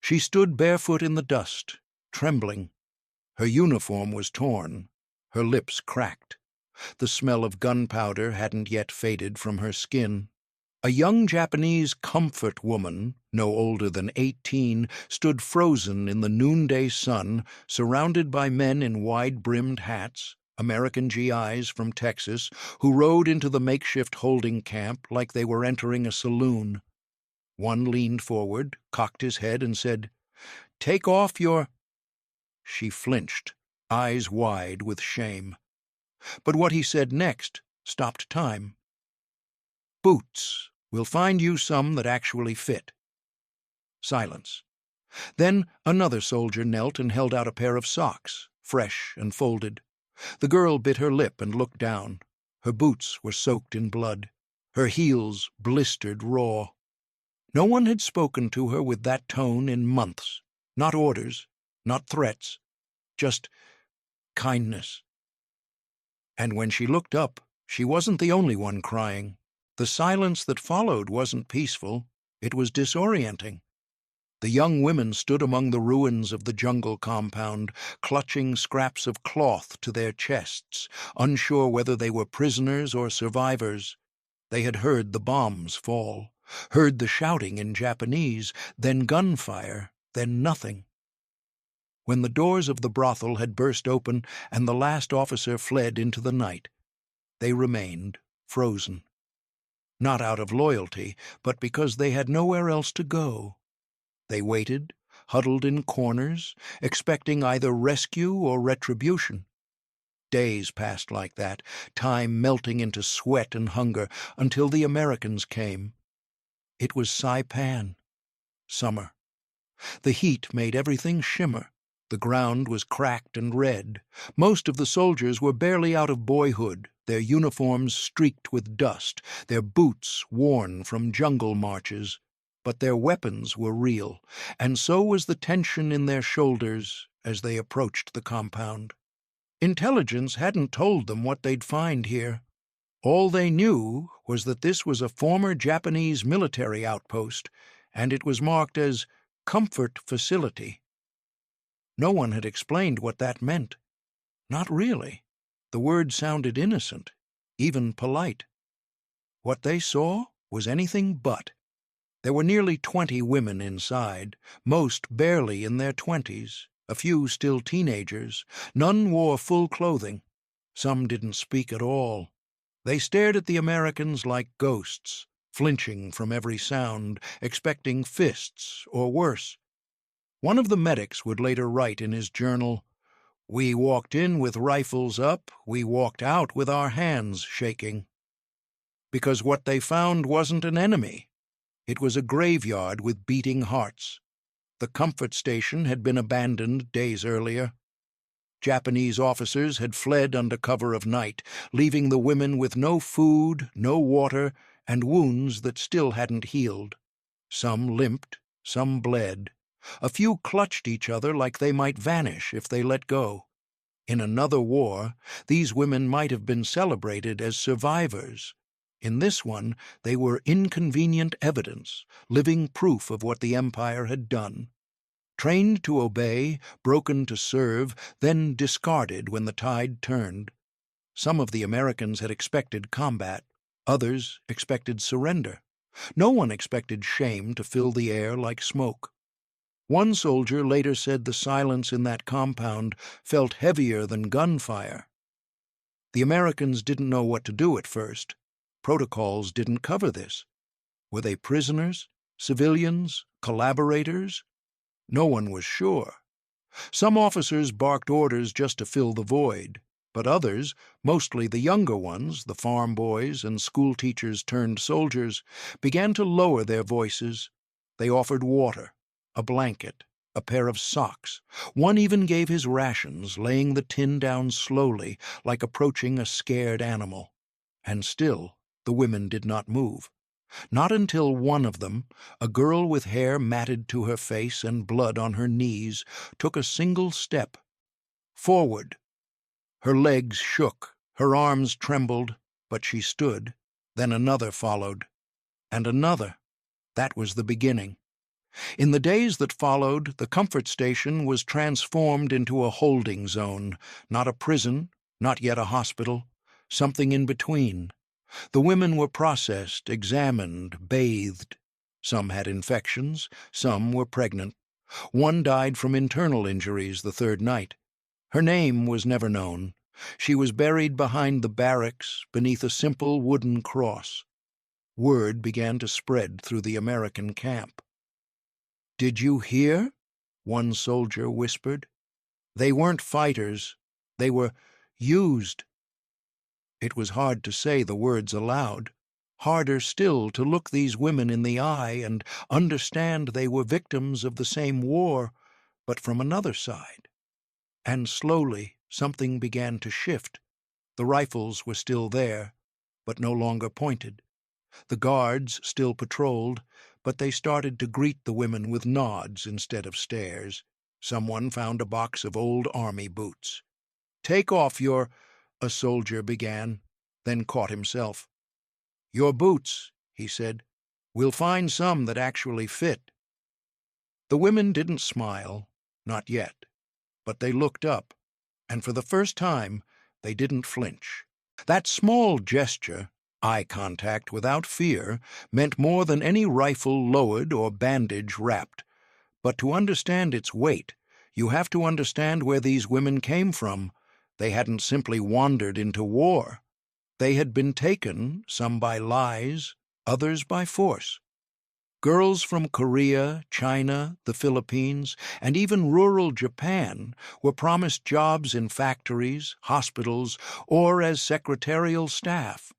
She stood barefoot in the dust, trembling. Her uniform was torn, her lips cracked. The smell of gunpowder hadn't yet faded from her skin. A young Japanese comfort woman, no older than 18, stood frozen in the noonday sun, surrounded by men in wide-brimmed hats, American GIs from Texas, who rode into the makeshift holding camp like they were entering a saloon. One leaned forward, cocked his head, and said, "Take off your—" She flinched, eyes wide with shame. But what he said next stopped time. "Boots. We'll find you some that actually fit." Silence. Then another soldier knelt and held out a pair of socks, fresh and folded. The girl bit her lip and looked down. Her boots were soaked in blood, her heels blistered raw. No one had spoken to her with that tone in months. Not orders, not threats, just kindness. And when she looked up, she wasn't the only one crying. The silence that followed wasn't peaceful, it was disorienting. The young women stood among the ruins of the jungle compound, clutching scraps of cloth to their chests, unsure whether they were prisoners or survivors. They had heard the bombs fall, heard the shouting in Japanese, then gunfire, then nothing. When the doors of the brothel had burst open and the last officer fled into the night, they remained frozen. Not out of loyalty, but because they had nowhere else to go. They waited, huddled in corners, expecting either rescue or retribution. Days passed like that, time melting into sweat and hunger, until the Americans came. It was Saipan. Summer. The heat made everything shimmer. The ground was cracked and red. Most of the soldiers were barely out of boyhood, their uniforms streaked with dust, their boots worn from jungle marches. But their weapons were real, and so was the tension in their shoulders as they approached the compound. Intelligence hadn't told them what they'd find here. All they knew was that this was a former Japanese military outpost, and it was marked as Comfort Facility. No one had explained what that meant. Not really. The word sounded innocent, even polite. What they saw was anything but. There were nearly 20 women inside, most barely in their 20s, a few still teenagers. None wore full clothing. Some didn't speak at all. They stared at the Americans like ghosts, flinching from every sound, expecting fists or worse. One of the medics would later write in his journal, "We walked in with rifles up, we walked out with our hands shaking." Because what they found wasn't an enemy. It was a graveyard with beating hearts. The comfort station had been abandoned days earlier. Japanese officers had fled under cover of night, leaving the women with no food, no water, and wounds that still hadn't healed. Some limped, some bled. A few clutched each other like they might vanish if they let go. In another war, these women might have been celebrated as survivors. In this one, they were inconvenient evidence, living proof of what the Empire had done. Trained to obey, broken to serve, then discarded when the tide turned. Some of the Americans had expected combat, others expected surrender. No one expected shame to fill the air like smoke. One soldier later said the silence in that compound felt heavier than gunfire. The Americans didn't know what to do at first. Protocols didn't cover this. Were they prisoners, civilians, collaborators? No one was sure. Some officers barked orders just to fill the void, but others, mostly the younger ones, the farm boys and school teachers turned soldiers, began to lower their voices. They offered water, a blanket, a pair of socks. One even gave his rations, laying the tin down slowly, like approaching a scared animal. And still, the women did not move. Not until one of them, a girl with hair matted to her face and blood on her knees, took a single step. Forward. Her legs shook, her arms trembled, but she stood. Then another followed. And another. That was the beginning. In the days that followed, the comfort station was transformed into a holding zone, not a prison, not yet a hospital, something in between. The women were processed, examined, bathed. Some had infections, some were pregnant. One died from internal injuries the third night. Her name was never known. She was buried behind the barracks beneath a simple wooden cross. Word began to spread through the American camp. "Did you hear?" one soldier whispered. "They weren't fighters. They were used." It was hard to say the words aloud, harder still to look these women in the eye and understand they were victims of the same war, but from another side. And slowly something began to shift. The rifles were still there, but no longer pointed. The guards still patrolled, but they started to greet the women with nods instead of stares. Someone found a box of old army boots. "Take off your—" a soldier began, then caught himself. "Your boots," he said. "We'll find some that actually fit." The women didn't smile, not yet, but they looked up, and for the first time they didn't flinch. That small gesture, eye contact without fear, meant more than any rifle lowered or bandage wrapped. But to understand its weight, you have to understand where these women came from. They hadn't simply wandered into war. They had been taken, some by lies, others by force. Girls from Korea, China, the Philippines, and even rural Japan were promised jobs in factories, hospitals, or as secretarial staff.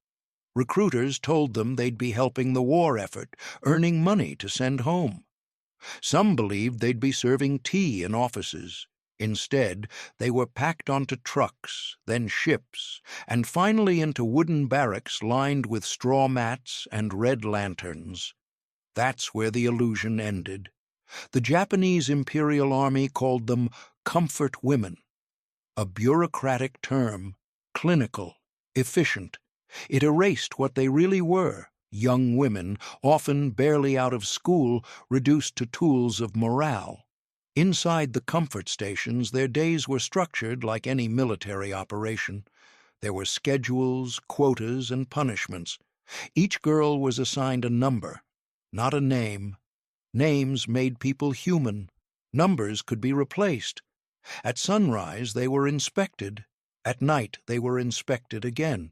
Recruiters told them they'd be helping the war effort, earning money to send home. Some believed they'd be serving tea in offices. Instead, they were packed onto trucks, then ships, and finally into wooden barracks lined with straw mats and red lanterns. That's where the illusion ended. The Japanese Imperial Army called them comfort women, a bureaucratic term, clinical, efficient. It erased what they really were, young women, often barely out of school, reduced to tools of morale. Inside the comfort stations, their days were structured like any military operation. There were schedules, quotas, and punishments. Each girl was assigned a number, not a name. Names made people human. Numbers could be replaced. At sunrise, they were inspected. At night, they were inspected again.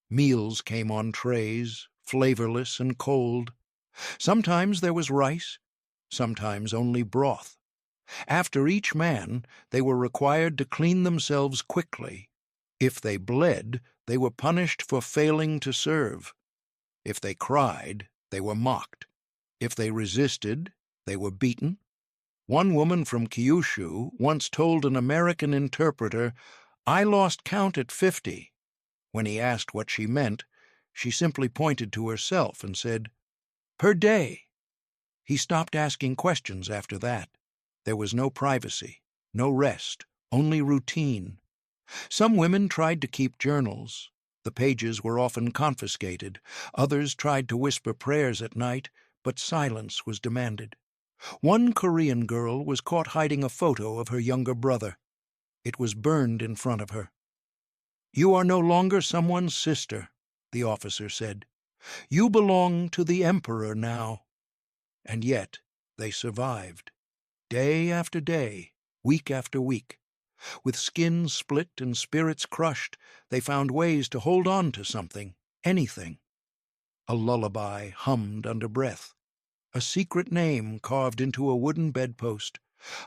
Meals came on trays, flavorless and cold. Sometimes there was rice, sometimes only broth. After each man, they were required to clean themselves quickly. If they bled, they were punished for failing to serve. If they cried, they were mocked. If they resisted, they were beaten. One woman from Kyushu once told an American interpreter, "I lost count at 50. When he asked what she meant, she simply pointed to herself and said, "Per day." He stopped asking questions after that. There was no privacy, no rest, only routine. Some women tried to keep journals. The pages were often confiscated. Others tried to whisper prayers at night, but silence was demanded. One Korean girl was caught hiding a photo of her younger brother. It was burned in front of her. "You are no longer someone's sister," the officer said. "You belong to the emperor now." And yet they survived. Day after day, week after week. With skins split and spirits crushed, they found ways to hold on to something, anything. A lullaby hummed under breath. A secret name carved into a wooden bedpost.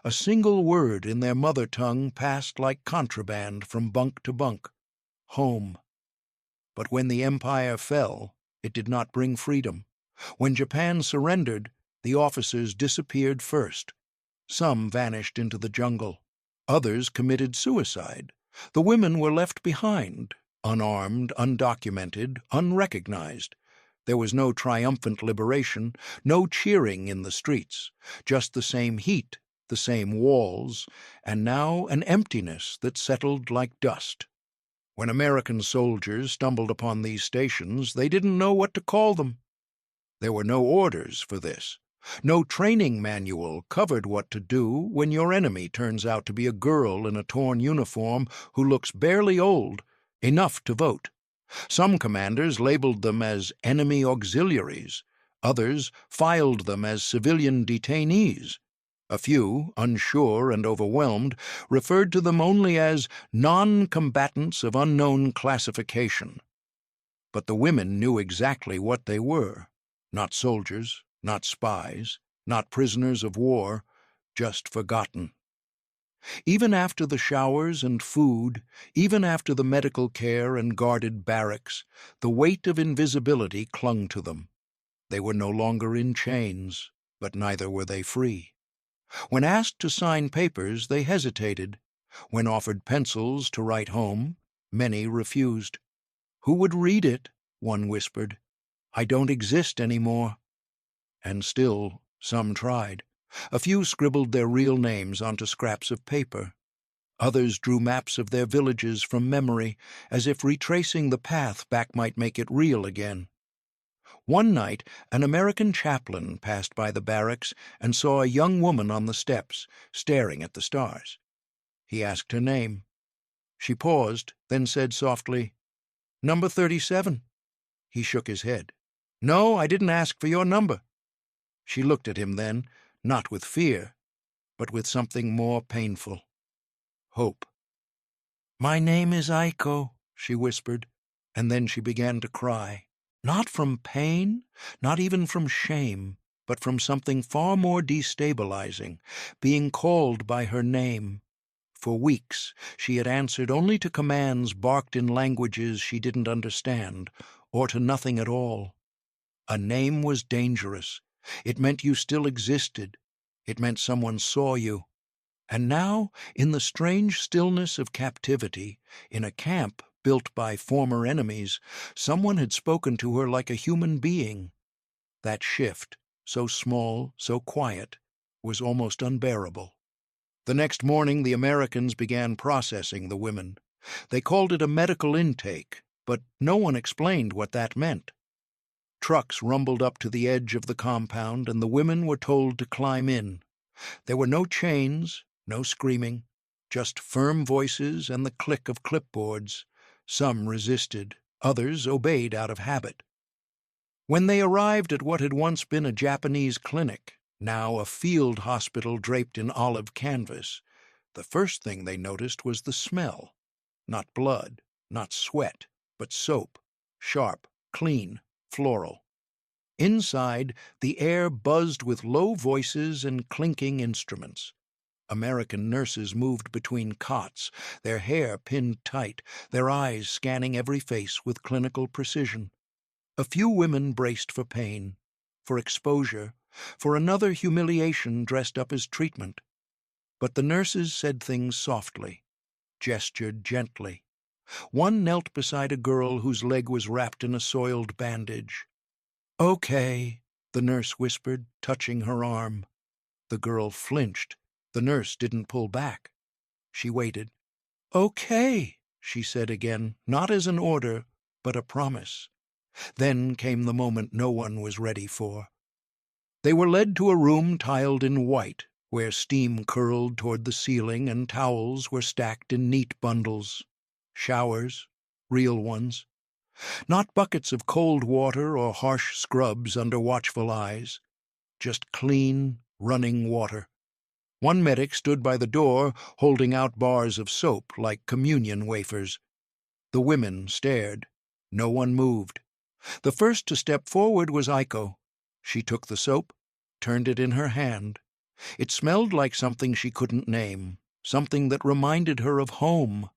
A single word in their mother tongue passed like contraband from bunk to bunk. Home. But when the empire fell, it did not bring freedom. When Japan surrendered, the officers disappeared first. Some vanished into the jungle. Others committed suicide. The women were left behind, unarmed, undocumented, unrecognized. There was no triumphant liberation, no cheering in the streets, just the same heat, the same walls, and now an emptiness that settled like dust. When American soldiers stumbled upon these stations, they didn't know what to call them. There were no orders for this. No training manual covered what to do when your enemy turns out to be a girl in a torn uniform who looks barely old, enough to vote. Some commanders labeled them as enemy auxiliaries. Others filed them as civilian detainees. A few, unsure and overwhelmed, referred to them only as non-combatants of unknown classification. But the women knew exactly what they were. Not soldiers, not spies, not prisoners of war, just forgotten. Even after the showers and food, even after the medical care and guarded barracks, the weight of invisibility clung to them. They were no longer in chains, but neither were they free. When asked to sign papers, they hesitated. When offered pencils to write home, many refused. "Who would read it?" one whispered. "I don't exist anymore." And still, some tried. A few scribbled their real names onto scraps of paper. Others drew maps of their villages from memory, as if retracing the path back might make it real again. One night, an American chaplain passed by the barracks and saw a young woman on the steps, staring at the stars. He asked her name. She paused, then said softly, "Number 37. He shook his head. "No, I didn't ask for your number." She looked at him then, not with fear, but with something more painful. Hope. "My name is Aiko," she whispered, and then she began to cry. Not from pain, not even from shame, but from something far more destabilizing, being called by her name. For weeks she had answered only to commands barked in languages she didn't understand, or to nothing at all. A name was dangerous. It meant you still existed. It meant someone saw you. And now, in the strange stillness of captivity, in a camp built by former enemies, someone had spoken to her like a human being. That shift, so small, so quiet, was almost unbearable. The next morning the Americans began processing the women. They called it a medical intake, but no one explained what that meant. Trucks rumbled up to the edge of the compound, and the women were told to climb in. There were no chains, no screaming, just firm voices and the click of clipboards. Some resisted, others obeyed out of habit. When they arrived at what had once been a Japanese clinic, now a field hospital draped in olive canvas, the first thing they noticed was the smell. Not blood, not sweat, but soap, sharp, clean, floral. Inside, the air buzzed with low voices and clinking instruments. American nurses moved between cots, their hair pinned tight, their eyes scanning every face with clinical precision. A few women braced for pain, for exposure, for another humiliation dressed up as treatment. But the nurses said things softly, gestured gently. One knelt beside a girl whose leg was wrapped in a soiled bandage. "Okay," the nurse whispered, touching her arm. The girl flinched. The nurse didn't pull back. She waited. "Okay," she said again, not as an order, but a promise. Then came the moment no one was ready for. They were led to a room tiled in white, where steam curled toward the ceiling and towels were stacked in neat bundles. Showers, real ones. Not buckets of cold water or harsh scrubs under watchful eyes. Just clean, running water. One medic stood by the door, holding out bars of soap like communion wafers. The women stared. No one moved. The first to step forward was Aiko. She took the soap, turned it in her hand. It smelled like something she couldn't name, something that reminded her of home,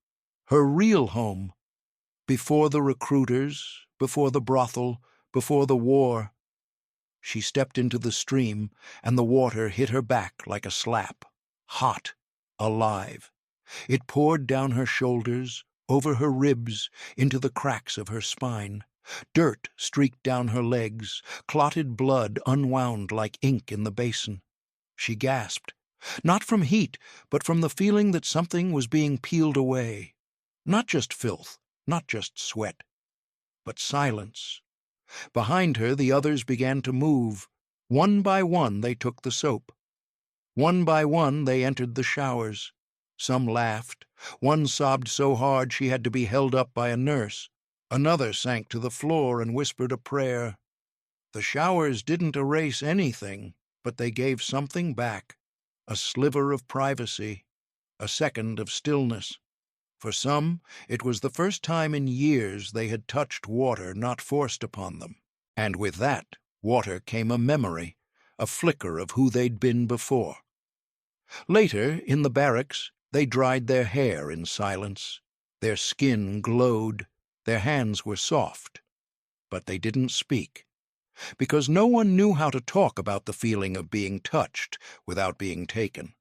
her real home. Before the recruiters, before the brothel, before the war. She stepped into the stream, and the water hit her back like a slap. Hot, alive. It poured down her shoulders, over her ribs, into the cracks of her spine. Dirt streaked down her legs, clotted blood unwound like ink in the basin. She gasped, not from heat, but from the feeling that something was being peeled away. Not just filth, not just sweat, but silence. Behind her the others began to move. One by one they took the soap. One by one they entered the showers. Some laughed. One sobbed so hard she had to be held up by a nurse. Another sank to the floor and whispered a prayer. The showers didn't erase anything, but they gave something back, a sliver of privacy, a second of stillness. For some, it was the first time in years they had touched water not forced upon them. And with that water came a memory, a flicker of who they'd been before. Later, in the barracks, they dried their hair in silence. Their skin glowed, their hands were soft. But they didn't speak, because no one knew how to talk about the feeling of being touched without being taken.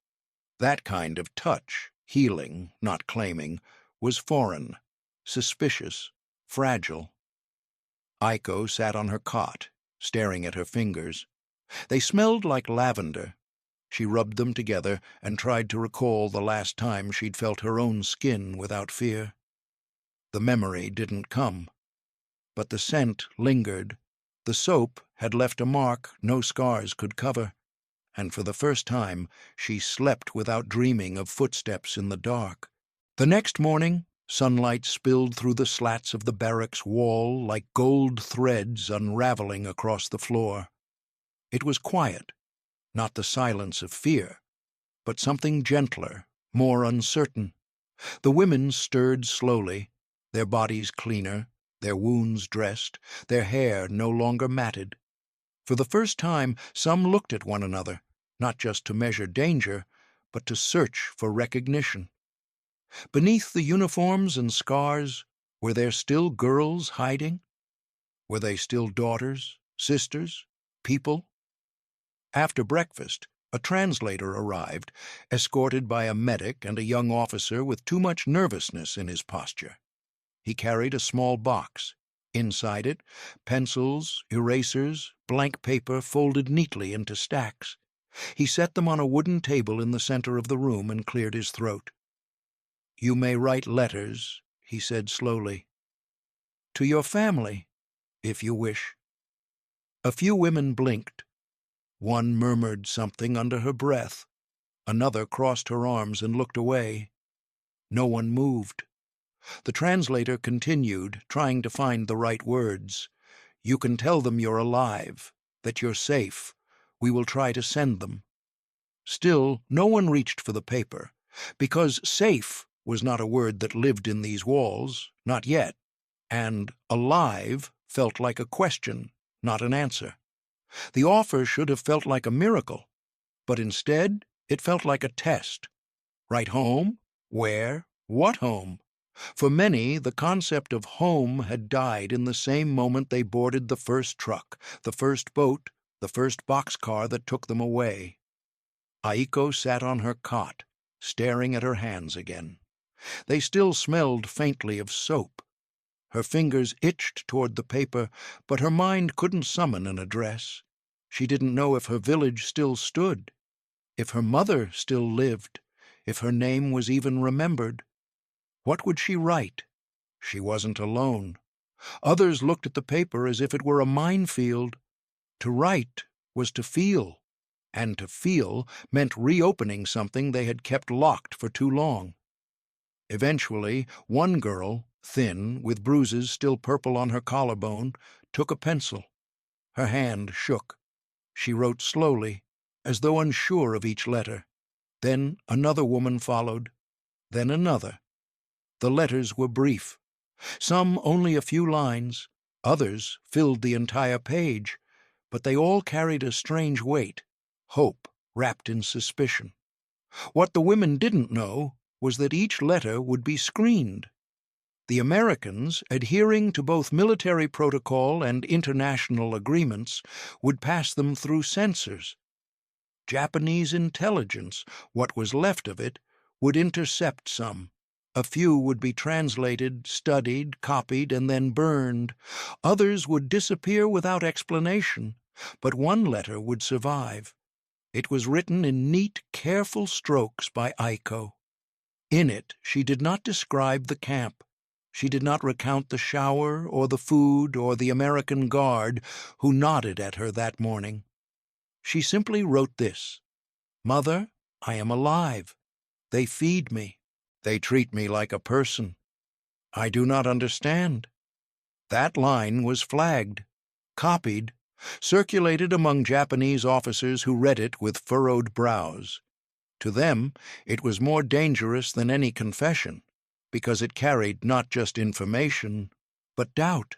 That kind of touch, healing, not claiming, was foreign, suspicious, fragile. Aiko sat on her cot, staring at her fingers. They smelled like lavender. She rubbed them together and tried to recall the last time she'd felt her own skin without fear. The memory didn't come, but the scent lingered. The soap had left a mark no scars could cover, and for the first time she slept without dreaming of footsteps in the dark. The next morning, sunlight spilled through the slats of the barracks wall like gold threads unraveling across the floor. It was quiet, not the silence of fear, but something gentler, more uncertain. The women stirred slowly, their bodies cleaner, their wounds dressed, their hair no longer matted. For the first time, some looked at one another, not just to measure danger, but to search for recognition. Beneath the uniforms and scars, were there still girls hiding? Were they still daughters, sisters, people? After breakfast, a translator arrived, escorted by a medic and a young officer with too much nervousness in his posture. He carried a small box. Inside it, pencils, erasers, blank paper folded neatly into stacks. He set them on a wooden table in the center of the room and cleared his throat. "You may write letters," he said slowly. "To your family, if you wish." A few women blinked. One murmured something under her breath. Another crossed her arms and looked away. No one moved. The translator continued, trying to find the right words. "You can tell them you're alive, that you're safe. We will try to send them." Still, no one reached for the paper, because safe was not a word that lived in these walls, not yet, and alive felt like a question, not an answer. The offer should have felt like a miracle, but instead it felt like a test. Right home? Where? What home? For many, the concept of home had died in the same moment they boarded the first truck, the first boat, the first boxcar that took them away. Aiko sat on her cot, staring at her hands again. They still smelled faintly of soap. Her fingers itched toward the paper, but her mind couldn't summon an address. She didn't know if her village still stood, if her mother still lived, if her name was even remembered. What would she write? She wasn't alone. Others looked at the paper as if it were a minefield. To write was to feel, and to feel meant reopening something they had kept locked for too long. Eventually, one girl, thin, with bruises still purple on her collarbone, took a pencil. Her hand shook. She wrote slowly, as though unsure of each letter. Then another woman followed, then another. The letters were brief. Some only a few lines, others filled the entire page, but they all carried a strange weight, hope wrapped in suspicion. What the women didn't know was that each letter would be screened. The Americans, adhering to both military protocol and international agreements, would pass them through censors. Japanese intelligence, what was left of it, would intercept some. A few would be translated, studied, copied, and then burned. Others would disappear without explanation, but one letter would survive. It was written in neat, careful strokes by Aiko. In it, she did not describe the camp. She did not recount the shower or the food or the American guard who nodded at her that morning. She simply wrote this: "Mother, I am alive. They feed me. They treat me like a person. I do not understand." That line was flagged, copied, circulated among Japanese officers who read it with furrowed brows. To them, it was more dangerous than any confession, because it carried not just information, but doubt.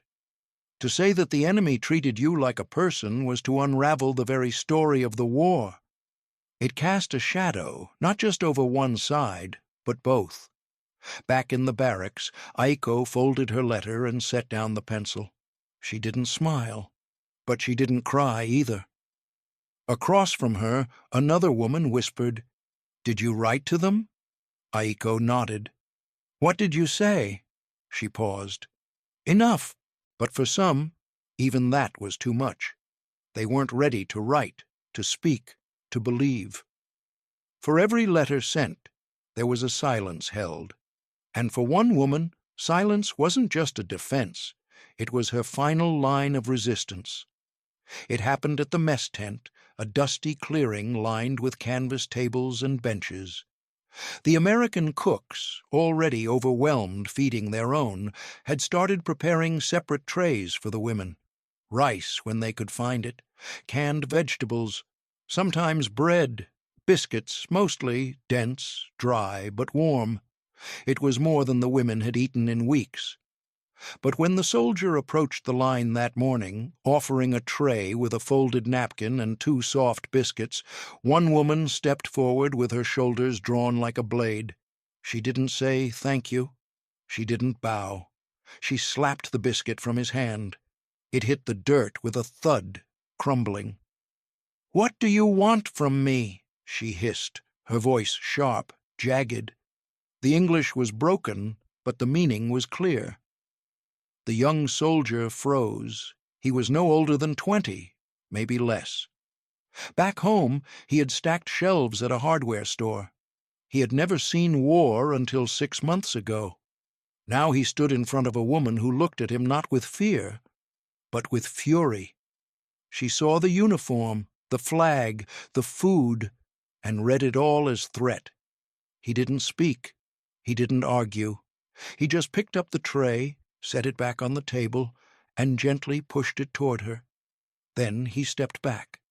To say that the enemy treated you like a person was to unravel the very story of the war. It cast a shadow, not just over one side, but both. Back in the barracks, Aiko folded her letter and set down the pencil. She didn't smile, but she didn't cry either. Across from her, another woman whispered, "Did you write to them?" Aiko nodded. "What did you say?" She paused. "Enough." But for some, even that was too much. They weren't ready to write, to speak, to believe. For every letter sent, there was a silence held. And for one woman, silence wasn't just a defense. It was her final line of resistance. It happened at the mess tent, a dusty clearing lined with canvas tables and benches. The American cooks, already overwhelmed feeding their own, had started preparing separate trays for the women. Rice when they could find it, canned vegetables, sometimes bread, biscuits, mostly dense, dry, but warm. It was more than the women had eaten in weeks. But when the soldier approached the line that morning, offering a tray with a folded napkin and 2 soft biscuits, one woman stepped forward with her shoulders drawn like a blade. She didn't say thank you. She didn't bow. She slapped the biscuit from his hand. It hit the dirt with a thud, crumbling. "What do you want from me?" she hissed, her voice sharp, jagged. The English was broken, but the meaning was clear. The young soldier froze. He was no older than 20, maybe less. Back home, he had stacked shelves at a hardware store. He had never seen war until 6 months ago. Now he stood in front of a woman who looked at him not with fear, but with fury. She saw the uniform, the flag, the food, and read it all as threat. He didn't speak. He didn't argue. He just picked up the tray, set it back on the table, and gently pushed it toward her. Then he stepped back.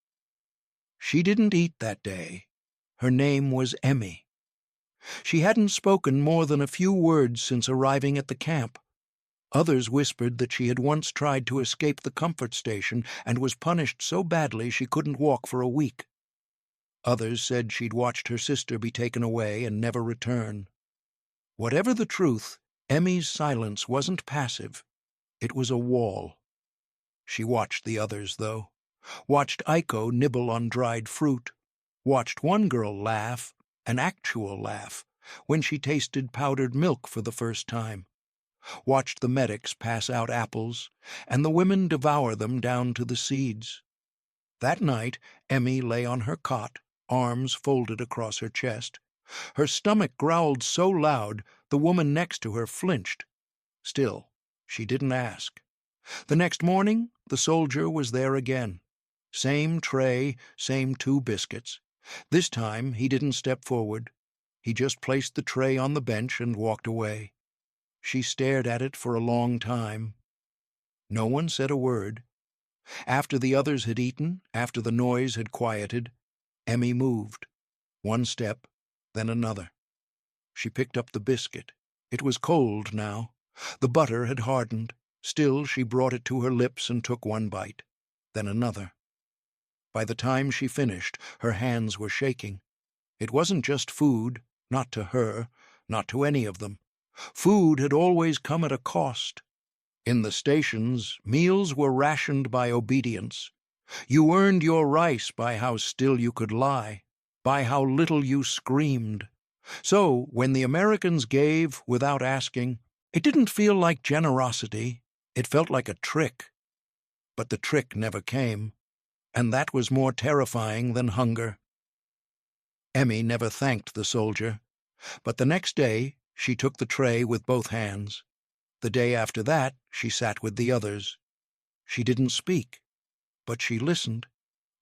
She didn't eat that day. Her name was Emmy. She hadn't spoken more than a few words since arriving at the camp. Others whispered that she had once tried to escape the comfort station and was punished so badly she couldn't walk for a week. Others said she'd watched her sister be taken away and never return. Whatever the truth, Emmy's silence wasn't passive. It was a wall. She watched the others, though. Watched Aiko nibble on dried fruit. Watched one girl laugh, an actual laugh, when she tasted powdered milk for the first time. Watched the medics pass out apples, and the women devour them down to the seeds. That night, Emmy lay on her cot, arms folded across her chest. Her stomach growled so loud, the woman next to her flinched. Still, she didn't ask. The next morning, the soldier was there again. Same tray, same 2 biscuits. This time, he didn't step forward. He just placed the tray on the bench and walked away. She stared at it for a long time. No one said a word. After the others had eaten, after the noise had quieted, Emmy moved. 1 step, then another. She picked up the biscuit. It was cold now. The butter had hardened. Still, she brought it to her lips and took 1 bite, then another. By the time she finished, her hands were shaking. It wasn't just food, not to her, not to any of them. Food had always come at a cost. In the stations, meals were rationed by obedience. You earned your rice by how still you could lie, by how little you screamed. So, when the Americans gave without asking, it didn't feel like generosity. It felt like a trick. But the trick never came, and that was more terrifying than hunger. Emmy never thanked the soldier, but the next day she took the tray with both hands. The day after that, she sat with the others. She didn't speak, but she listened.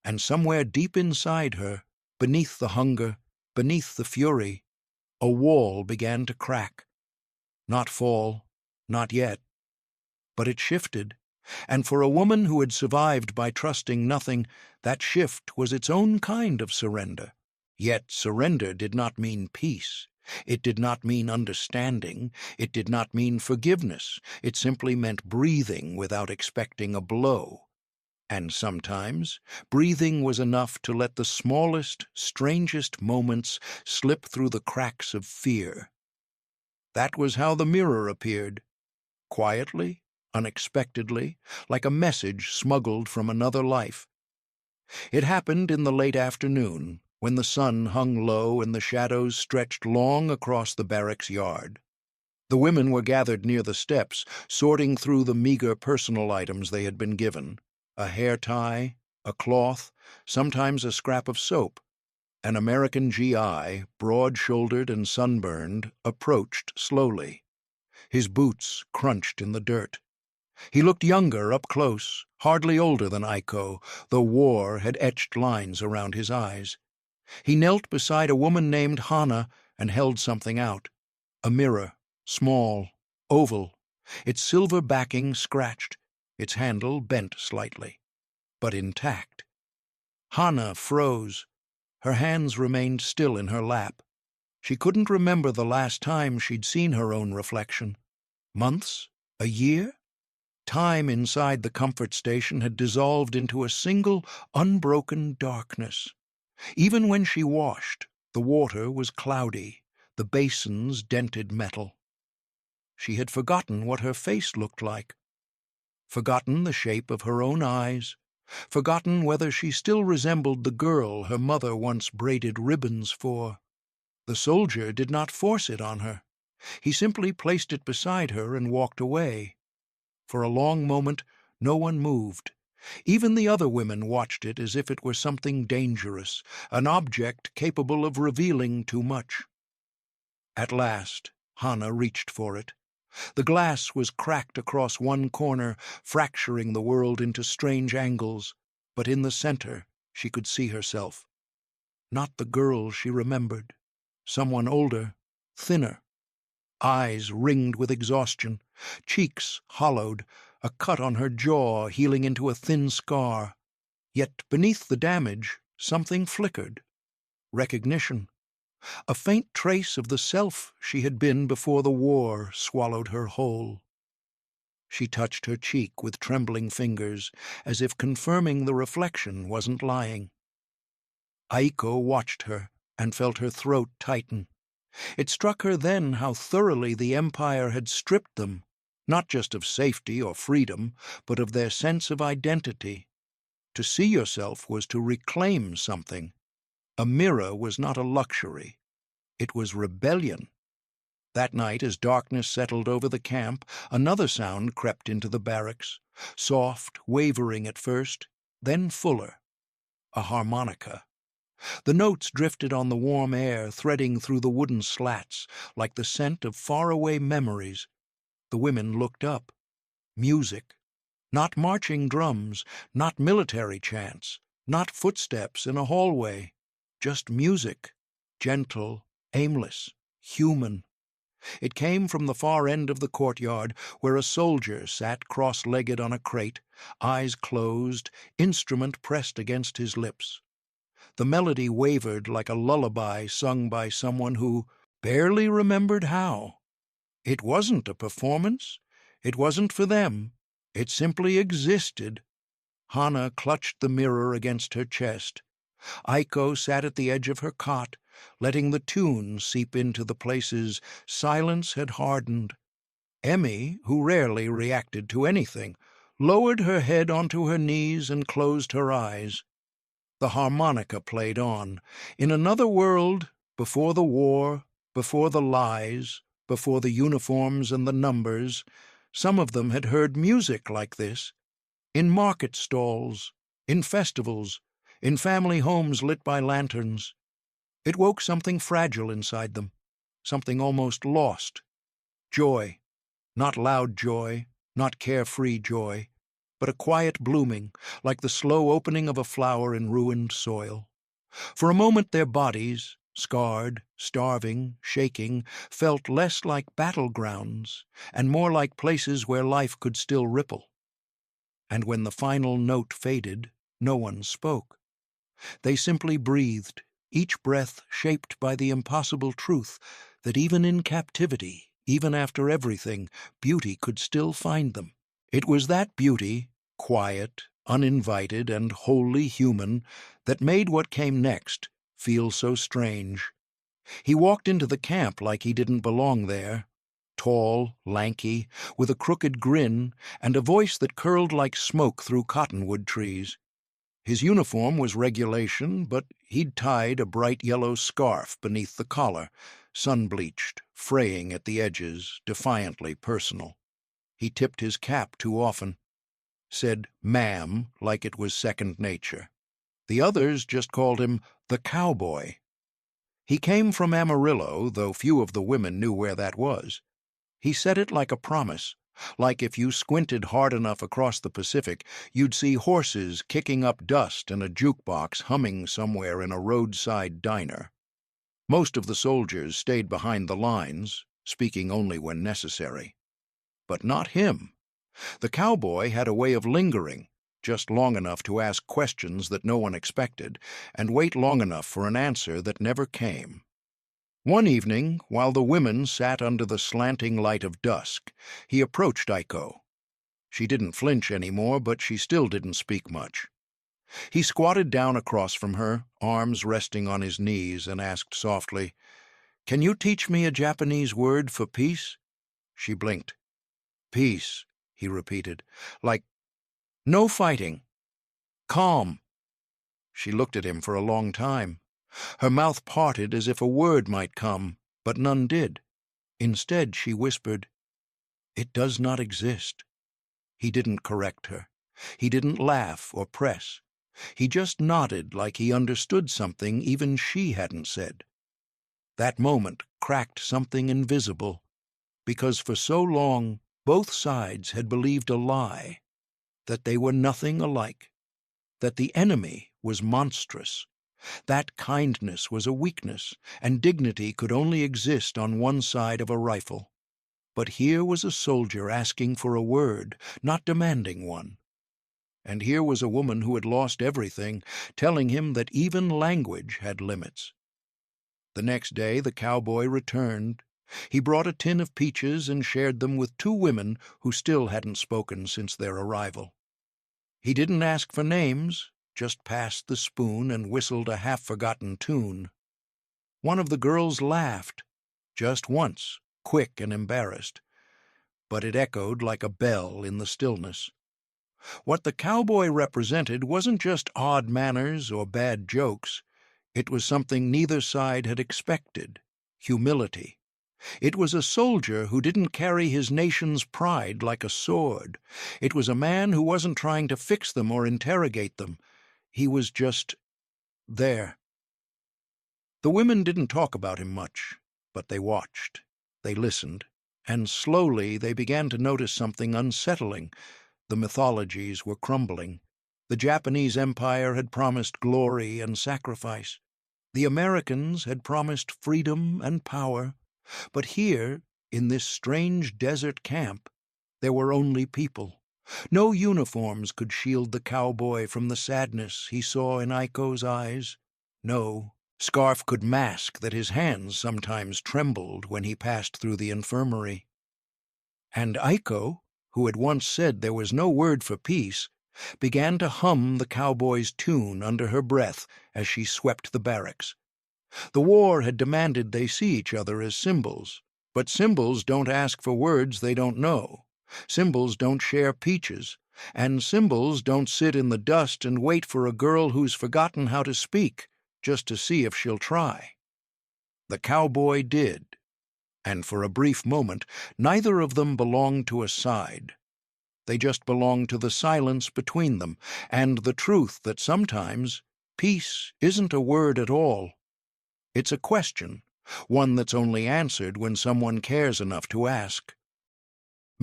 And somewhere deep inside her, beneath the hunger, beneath the fury, a wall began to crack. Not fall, not yet. But it shifted, and for a woman who had survived by trusting nothing, that shift was its own kind of surrender. Yet surrender did not mean peace. It did not mean understanding. It did not mean forgiveness. It simply meant breathing without expecting a blow. And sometimes, breathing was enough to let the smallest, strangest moments slip through the cracks of fear. That was how the mirror appeared, quietly, unexpectedly, like a message smuggled from another life. It happened in the late afternoon, when the sun hung low and the shadows stretched long across the barracks yard. The women were gathered near the steps, sorting through the meager personal items they had been given: a hair tie, a cloth, sometimes a scrap of soap. An American GI, broad-shouldered and sunburned, approached slowly. His boots crunched in the dirt. He looked younger up close, hardly older than Aiko, though war had etched lines around his eyes. He knelt beside a woman named Hana and held something out. A mirror, small, oval, its silver backing scratched, its handle bent slightly, but intact. Hana froze. Her hands remained still in her lap. She couldn't remember the last time she'd seen her own reflection. Months? A year? Time inside the comfort station had dissolved into a single, unbroken darkness. Even when she washed, the water was cloudy, the basins dented metal. She had forgotten what her face looked like, forgotten the shape of her own eyes, forgotten whether she still resembled the girl her mother once braided ribbons for. The soldier did not force it on her. He simply placed it beside her and walked away. For a long moment, no one moved. Even the other women watched it as if it were something dangerous, an object capable of revealing too much. At last, Hana reached for it. The glass was cracked across one corner, fracturing the world into strange angles, but in the center she could see herself. Not the girl she remembered. Someone older, thinner. Eyes ringed with exhaustion, cheeks hollowed, a cut on her jaw healing into a thin scar. Yet beneath the damage, something flickered. Recognition. A faint trace of the self she had been before the war swallowed her whole. She touched her cheek with trembling fingers, as if confirming the reflection wasn't lying. Aiko watched her and felt her throat tighten. It struck her then how thoroughly the Empire had stripped them, not just of safety or freedom, but of their sense of identity. To see yourself was to reclaim something. A mirror was not a luxury. It was rebellion. That night, as darkness settled over the camp, another sound crept into the barracks, soft, wavering at first, then fuller. A harmonica. The notes drifted on the warm air, threading through the wooden slats, like the scent of faraway memories. The women looked up. Music. Not marching drums, not military chants, not footsteps in a hallway. Just music. Gentle, aimless, human. It came from the far end of the courtyard, where a soldier sat cross-legged on a crate, eyes closed, instrument pressed against his lips. The melody wavered like a lullaby sung by someone who barely remembered how. It wasn't a performance. It wasn't for them. It simply existed. Hana clutched the mirror against her chest. Aiko sat at the edge of her cot, letting the tune seep into the places silence had hardened. Emmy, who rarely reacted to anything, lowered her head onto her knees and closed her eyes. The harmonica played on. In another world, before the war, before the lies, before the uniforms and the numbers, some of them had heard music like this. In market stalls, in festivals, in family homes lit by lanterns. It woke something fragile inside them, something almost lost. Joy. Not loud joy, not carefree joy, but a quiet blooming, like the slow opening of a flower in ruined soil. For a moment their bodies, scarred, starving, shaking, felt less like battlegrounds and more like places where life could still ripple. And when the final note faded, no one spoke. They simply breathed, each breath shaped by the impossible truth that even in captivity, even after everything, beauty could still find them. It was that beauty, quiet, uninvited, and wholly human, that made what came next feel so strange. He walked into the camp like he didn't belong there, tall, lanky, with a crooked grin and a voice that curled like smoke through cottonwood trees. His uniform was regulation, but he'd tied a bright yellow scarf beneath the collar, sun-bleached, fraying at the edges, defiantly personal. He tipped his cap too often, said ma'am like it was second nature. The others just called him the Cowboy. He came from Amarillo, though few of the women knew where that was. He said it like a promise, like if you squinted hard enough across the Pacific, you'd see horses kicking up dust and a jukebox humming somewhere in a roadside diner. Most of the soldiers stayed behind the lines, speaking only when necessary. But not him. The Cowboy had a way of lingering, just long enough to ask questions that no one expected, and wait long enough for an answer that never came. One evening, while the women sat under the slanting light of dusk, he approached Iko. She didn't flinch anymore, but she still didn't speak much. He squatted down across from her, arms resting on his knees, and asked softly, "Can you teach me a Japanese word for peace?" She blinked. "Peace," he repeated, like, "no fighting. Calm." She looked at him for a long time. Her mouth parted as if a word might come, but none did. Instead, she whispered, "It does not exist." He didn't correct her. He didn't laugh or press. He just nodded like he understood something even she hadn't said. That moment cracked something invisible, because for so long both sides had believed a lie, that they were nothing alike, that the enemy was monstrous, that kindness was a weakness, and dignity could only exist on one side of a rifle. But here was a soldier asking for a word, not demanding one. And here was a woman who had lost everything, telling him that even language had limits. The next day the Cowboy returned. He brought a tin of peaches and shared them with two women who still hadn't spoken since their arrival. He didn't ask for names, just passed the spoon and whistled a half-forgotten tune. One of the girls laughed, just once, quick and embarrassed, but it echoed like a bell in the stillness. What the Cowboy represented wasn't just odd manners or bad jokes. It was something neither side had expected: humility. It was a soldier who didn't carry his nation's pride like a sword. It was a man who wasn't trying to fix them or interrogate them. He was just there. The women didn't talk about him much, but they watched. They listened, and slowly they began to notice something unsettling. The mythologies were crumbling. The Japanese Empire had promised glory and sacrifice. The Americans had promised freedom and power. But here, in this strange desert camp, there were only people. No uniforms could shield the Cowboy from the sadness he saw in Iko's eyes. No scarf could mask that his hands sometimes trembled when he passed through the infirmary. And Iko, who had once said there was no word for peace, began to hum the Cowboy's tune under her breath as she swept the barracks. The war had demanded they see each other as symbols, but symbols don't ask for words they don't know. Symbols don't share peaches, and symbols don't sit in the dust and wait for a girl who's forgotten how to speak, just to see if she'll try. The Cowboy did, and for a brief moment neither of them belonged to a side. They just belonged to the silence between them, and the truth that sometimes peace isn't a word at all. It's a question, one that's only answered when someone cares enough to ask.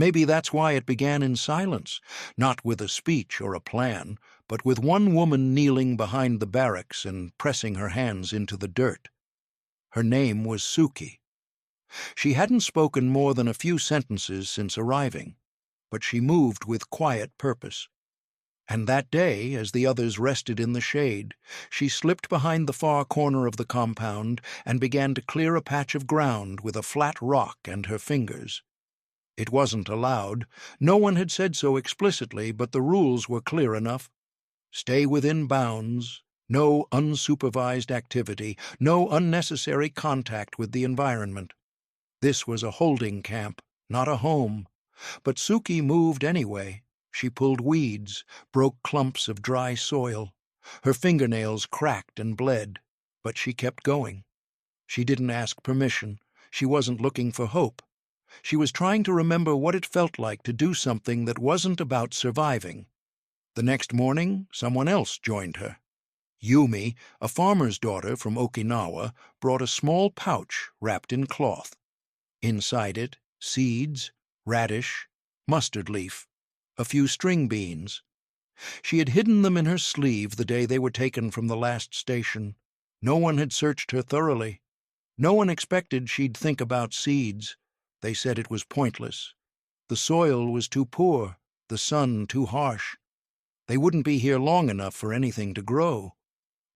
Maybe that's why it began in silence, not with a speech or a plan, but with one woman kneeling behind the barracks and pressing her hands into the dirt. Her name was Suki. She hadn't spoken more than a few sentences since arriving, but she moved with quiet purpose. And that day, as the others rested in the shade, she slipped behind the far corner of the compound and began to clear a patch of ground with a flat rock and her fingers. It wasn't allowed. No one had said so explicitly, but the rules were clear enough. Stay within bounds, no unsupervised activity, no unnecessary contact with the environment. This was a holding camp, not a home. But Suki moved anyway. She pulled weeds, broke clumps of dry soil. Her fingernails cracked and bled, but she kept going. She didn't ask permission. She wasn't looking for hope. She was trying to remember what it felt like to do something that wasn't about surviving. The next morning, someone else joined her. Yumi, a farmer's daughter from Okinawa, brought a small pouch wrapped in cloth. Inside it, seeds, radish, mustard leaf, a few string beans. She had hidden them in her sleeve the day they were taken from the last station. No one had searched her thoroughly. No one expected she'd think about seeds. They said it was pointless. The soil was too poor, the sun too harsh. They wouldn't be here long enough for anything to grow.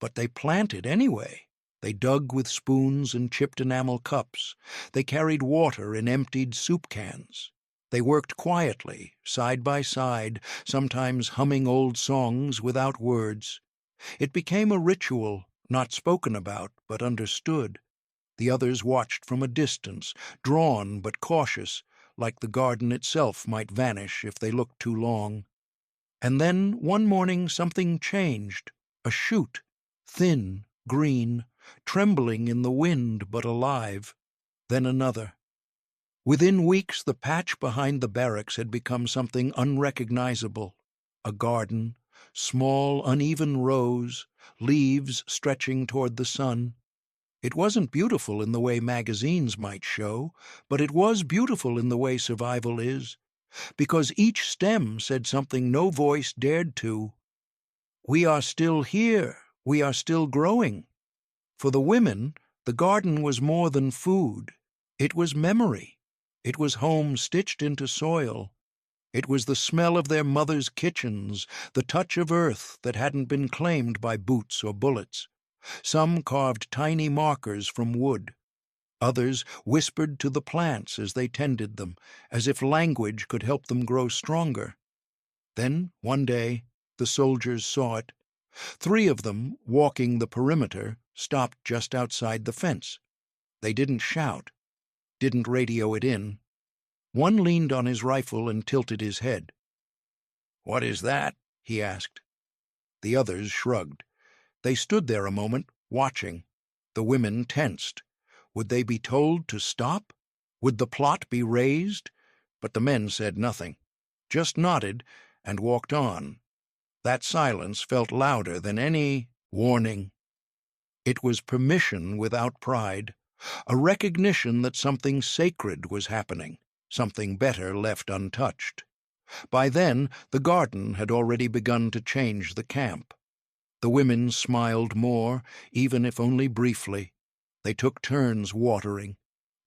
But they planted anyway. They dug with spoons and chipped enamel cups. They carried water in emptied soup cans. They worked quietly, side by side, sometimes humming old songs without words. It became a ritual, not spoken about, but understood. The others watched from a distance, drawn but cautious, like the garden itself might vanish if they looked too long. And then, one morning, something changed. A shoot, thin, green, trembling in the wind but alive. Then another. Within weeks, the patch behind the barracks had become something unrecognizable. A garden, small, uneven rows, leaves stretching toward the sun. It wasn't beautiful in the way magazines might show, but it was beautiful in the way survival is, because each stem said something no voice dared to. We are still here. We are still growing. For the women, the garden was more than food. It was memory. It was home stitched into soil. It was the smell of their mothers' kitchens, the touch of earth that hadn't been claimed by boots or bullets. Some carved tiny markers from wood. Others whispered to the plants as they tended them, as if language could help them grow stronger. Then, one day, the soldiers saw it. 3 of them, walking the perimeter, stopped just outside the fence. They didn't shout, didn't radio it in. One leaned on his rifle and tilted his head. "What is that?" he asked. The others shrugged. They stood there a moment, watching. The women tensed. Would they be told to stop? Would the plot be raised? But the men said nothing, just nodded and walked on. That silence felt louder than any warning. It was permission without pride, a recognition that something sacred was happening, something better left untouched. By then, the garden had already begun to change the camp. The women smiled more, even if only briefly. They took turns watering.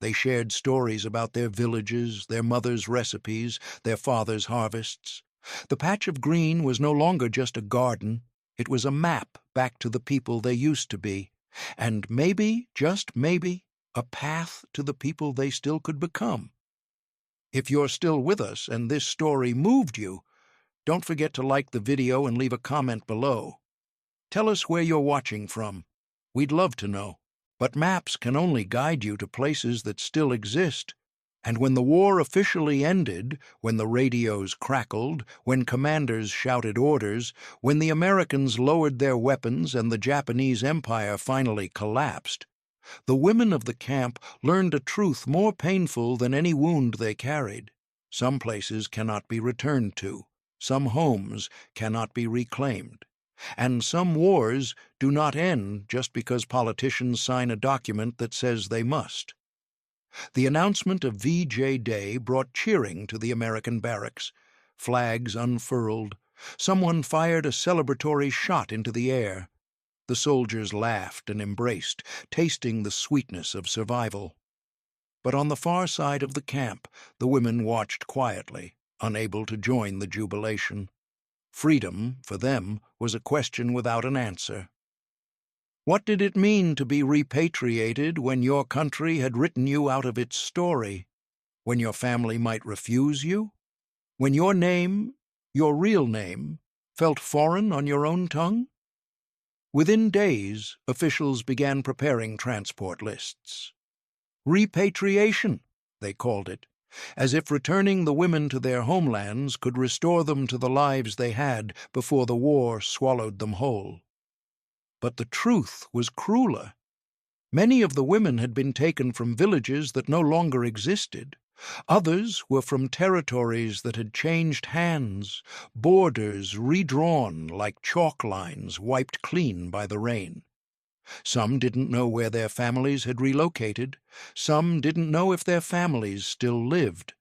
They shared stories about their villages, their mothers' recipes, their fathers' harvests. The patch of green was no longer just a garden. It was a map back to the people they used to be, and maybe, just maybe, a path to the people they still could become. If you're still with us and this story moved you, don't forget to like the video and leave a comment below. Tell us where you're watching from. We'd love to know. But maps can only guide you to places that still exist. And when the war officially ended, when the radios crackled, when commanders shouted orders, when the Americans lowered their weapons and the Japanese Empire finally collapsed, the women of the camp learned a truth more painful than any wound they carried. Some places cannot be returned to. Some homes cannot be reclaimed. And some wars do not end just because politicians sign a document that says they must. The announcement of VJ Day brought cheering to the American barracks. Flags unfurled. Someone fired a celebratory shot into the air. The soldiers laughed and embraced, tasting the sweetness of survival. But on the far side of the camp, the women watched quietly, unable to join the jubilation. Freedom, for them, was a question without an answer. What did it mean to be repatriated when your country had written you out of its story? When your family might refuse you? When your name, your real name, felt foreign on your own tongue? Within days, officials began preparing transport lists. Repatriation, they called it, as if returning the women to their homelands could restore them to the lives they had before the war swallowed them whole. But the truth was crueler. Many of the women had been taken from villages that no longer existed. Others were from territories that had changed hands, borders redrawn like chalk lines wiped clean by the rain. Some didn't know where their families had relocated. Some didn't know if their families still lived.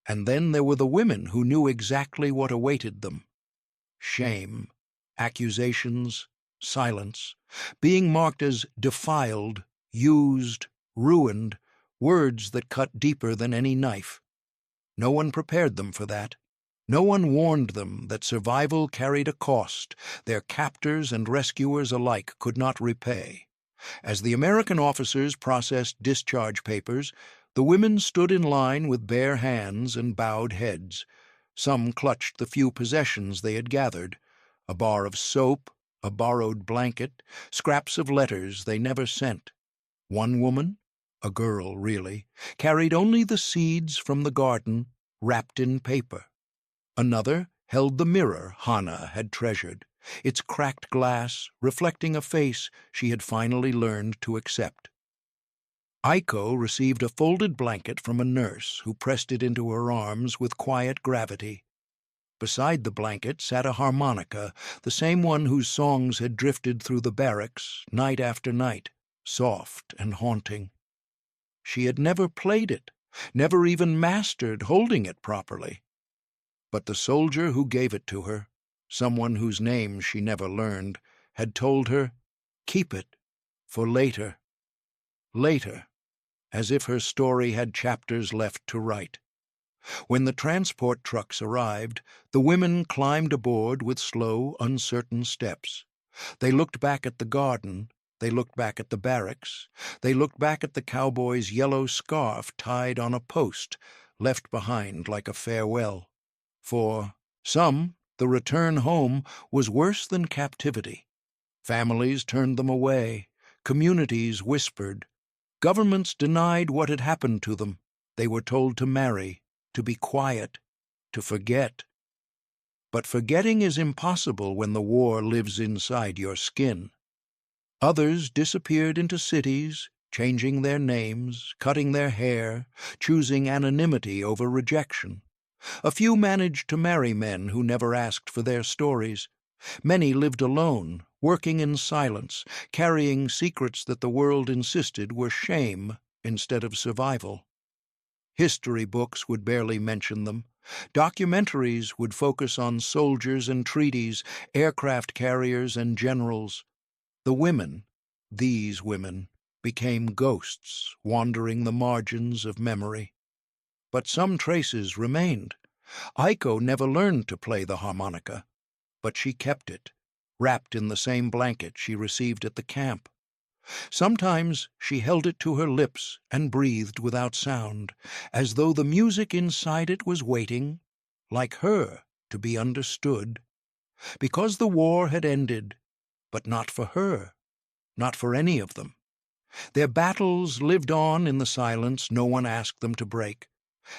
And then there were the women who knew exactly what awaited them. Shame, accusations, silence, being marked as defiled, used, ruined, words that cut deeper than any knife. No one prepared them for that. No one warned them that survival carried a cost their captors and rescuers alike could not repay. As the American officers processed discharge papers, the women stood in line with bare hands and bowed heads. Some clutched the few possessions they had gathered: a bar of soap, a borrowed blanket, scraps of letters they never sent. One woman, a girl really, carried only the seeds from the garden, wrapped in paper. Another held the mirror Hannah had treasured, its cracked glass reflecting a face she had finally learned to accept. Aiko received a folded blanket from a nurse who pressed it into her arms with quiet gravity. Beside the blanket sat a harmonica, the same one whose songs had drifted through the barracks night after night, soft and haunting. She had never played it, never even mastered holding it properly. But the soldier who gave it to her, someone whose name she never learned, had told her, "Keep it, for later." Later, as if her story had chapters left to write. When the transport trucks arrived, the women climbed aboard with slow, uncertain steps. They looked back at the garden, they looked back at the barracks, they looked back at the cowboy's yellow scarf tied on a post, left behind like a farewell. For some, the return home was worse than captivity. Families turned them away, communities whispered, governments denied what had happened to them. They were told to marry, to be quiet, to forget. But forgetting is impossible when the war lives inside your skin. Others disappeared into cities, changing their names, cutting their hair, choosing anonymity over rejection. A few managed to marry men who never asked for their stories. Many lived alone, working in silence, carrying secrets that the world insisted were shame instead of survival. History books would barely mention them. Documentaries would focus on soldiers and treaties, aircraft carriers and generals. The women, these women, became ghosts wandering the margins of memory. But some traces remained. Aiko never learned to play the harmonica, but she kept it, wrapped in the same blanket she received at the camp. Sometimes she held it to her lips and breathed without sound, as though the music inside it was waiting, like her, to be understood. Because the war had ended, but not for her, not for any of them. Their battles lived on in the silence no one asked them to break,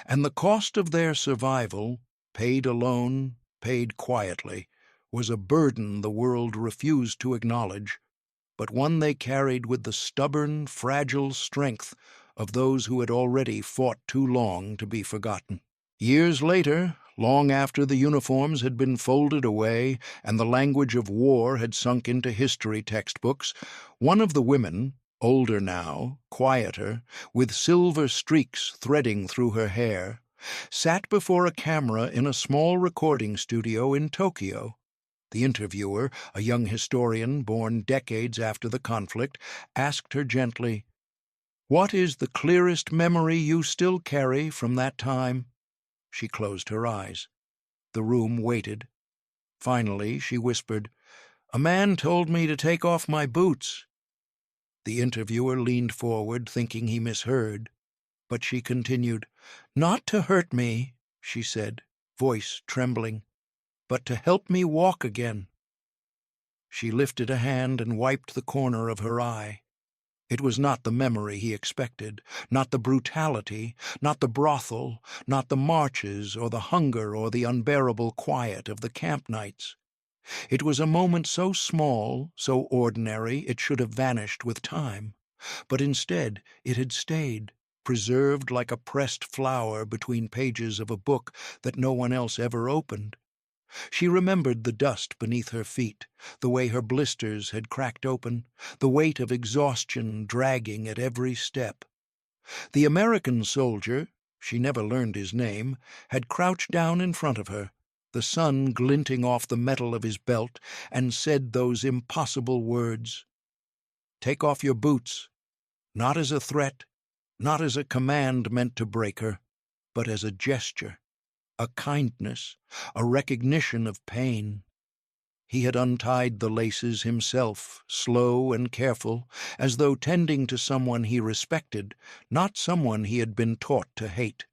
and the cost of their survival, paid alone, paid quietly, was a burden the world refused to acknowledge, but one they carried with the stubborn, fragile strength of those who had already fought too long to be forgotten. Years later, long after the uniforms had been folded away and the language of war had sunk into history textbooks, one of the women, Older now, quieter, with silver streaks threading through her hair, sat before a camera in a small recording studio in Tokyo. The interviewer, a young historian born decades after the conflict, asked her gently, "What is the clearest memory you still carry from that time?" She closed her eyes. The room waited. Finally, she whispered, "A man told me to take off my boots." The interviewer leaned forward, thinking he misheard, but she continued, "Not to hurt me," she said, voice trembling, "but to help me walk again." She lifted a hand and wiped the corner of her eye. It was not the memory he expected, not the brutality, not the brothel, not the marches or the hunger or the unbearable quiet of the camp nights. It was a moment so small, so ordinary, it should have vanished with time. But instead it had stayed, preserved like a pressed flower between pages of a book that no one else ever opened. She remembered the dust beneath her feet, the way her blisters had cracked open, the weight of exhaustion dragging at every step. The American soldier, she never learned his name, had crouched down in front of her, the sun glinting off the metal of his belt, and said those impossible words. "Take off your boots," not as a threat, not as a command meant to break her, but as a gesture, a kindness, a recognition of pain. He had untied the laces himself, slow and careful, as though tending to someone he respected, not someone he had been taught to hate.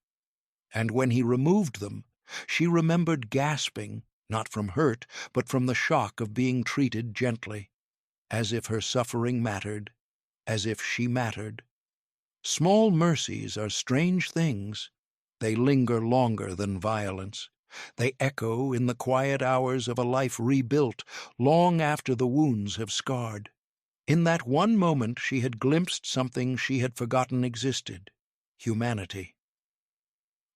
And when he removed them, she remembered gasping, not from hurt, but from the shock of being treated gently, as if her suffering mattered, as if she mattered. Small mercies are strange things. They linger longer than violence. They echo in the quiet hours of a life rebuilt, long after the wounds have scarred. In that one moment she had glimpsed something she had forgotten existed: humanity.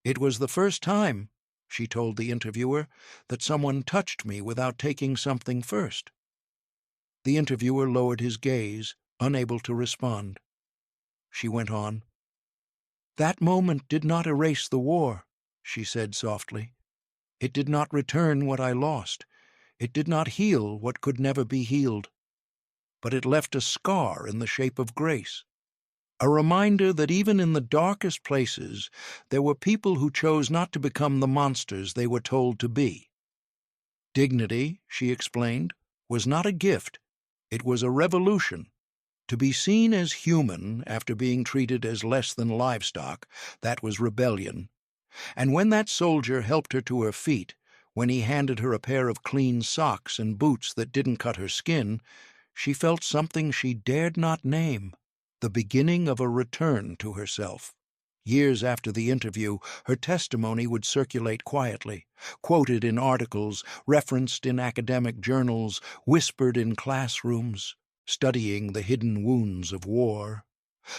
"It was the first time," she told the interviewer, "that someone touched me without taking something first." The interviewer lowered his gaze, unable to respond. She went on. "That moment did not erase the war," she said softly. "It did not return what I lost. It did not heal what could never be healed. But it left a scar in the shape of grace. A reminder that even in the darkest places there were people who chose not to become the monsters they were told to be. Dignity," she explained, "was not a gift. It was a revolution. To be seen as human after being treated as less than livestock, that was rebellion. And when that soldier helped her to her feet, when he handed her a pair of clean socks and boots that didn't cut her skin, she felt something she dared not name, the beginning of a return to herself. Years after the interview, her testimony would circulate quietly, quoted in articles, referenced in academic journals, whispered in classrooms, studying the hidden wounds of war.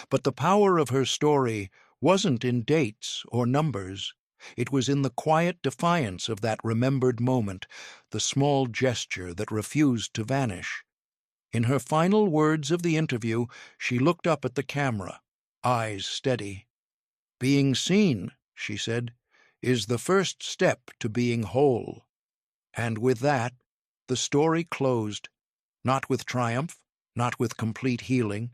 But the power of her story wasn't in dates or numbers. It was in the quiet defiance of that remembered moment, the small gesture that refused to vanish. In her final words of the interview, she looked up at the camera, eyes steady. "Being seen," she said, "is the first step to being whole." And with that, the story closed, not with triumph, not with complete healing,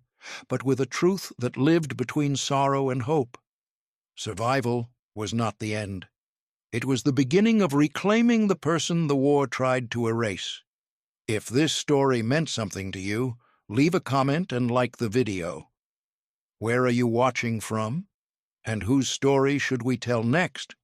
but with a truth that lived between sorrow and hope. Survival was not the end. It was the beginning of reclaiming the person the war tried to erase. If this story meant something to you, leave a comment and like the video. Where are you watching from? And whose story should we tell next?